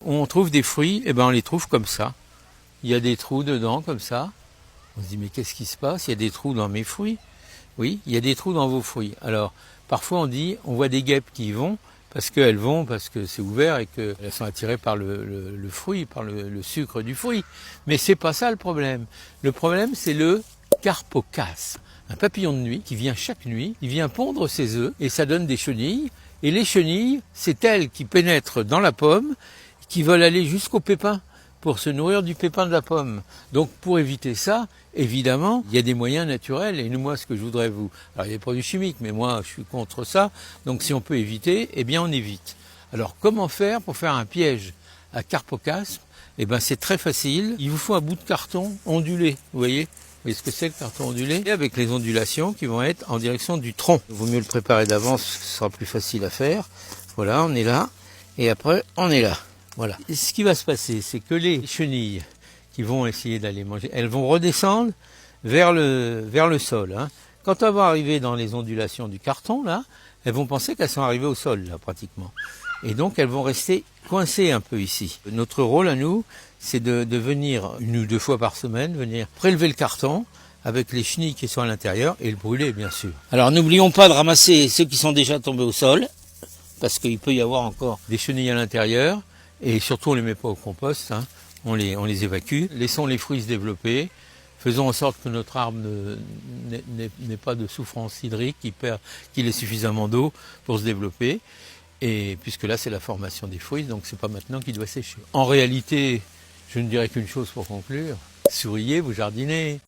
On trouve des fruits, et ben on les trouve comme ça. Il y a des trous dedans, comme ça. On se dit, mais qu'est-ce qui se passe? Il y a des trous dans mes fruits. Oui, il y a des trous dans vos fruits. Alors, parfois on dit, on voit des guêpes qui y vont, parce qu'elles vont, parce que c'est ouvert et qu'elles sont attirées par le fruit, par le sucre du fruit. Mais c'est pas ça le problème. Le problème, c'est le carpocasme, un papillon de nuit qui vient chaque nuit, il vient pondre ses œufs et ça donne des chenilles. Et les chenilles, c'est elles qui pénètrent dans la pomme, qui veulent aller jusqu'au pépin pour se nourrir du pépin de la pomme. Donc pour éviter ça, évidemment, il y a des moyens naturels. Et moi, ce que je voudrais vous... Alors il y a des produits chimiques, mais moi, je suis contre ça. Donc si on peut éviter, eh bien on évite. Alors comment faire pour faire un piège à carpocasme? Eh bien c'est très facile. Il vous faut un bout de carton ondulé, vous voyez ce que c'est le carton ondulé? Et avec les ondulations qui vont être en direction du tronc. Il vaut mieux le préparer d'avance, ce sera plus facile à faire. Voilà, on est là. Et après, on est là. Voilà. Et ce qui va se passer, c'est que les chenilles qui vont essayer d'aller manger, elles vont redescendre vers le sol. Hein. Quand elles vont arriver dans les ondulations du carton, là, elles vont penser qu'elles sont arrivées au sol, là, pratiquement. Et donc, elles vont rester coincées un peu ici. Notre rôle à nous, c'est de venir 1 ou 2 fois par semaine, venir prélever le carton avec les chenilles qui sont à l'intérieur et le brûler, bien sûr. Alors, n'oublions pas de ramasser ceux qui sont déjà tombés au sol, parce qu'il peut y avoir encore des chenilles à l'intérieur. Et surtout, on ne les met pas au compost, hein. On les évacue. Laissons les fruits se développer. Faisons en sorte que notre arbre n'ait pas de souffrance hydrique, qu'il ait suffisamment d'eau pour se développer. Et puisque là, c'est la formation des fruits, donc c'est pas maintenant qu'il doit sécher. En réalité, je ne dirais qu'une chose pour conclure. Souriez, vous jardinez.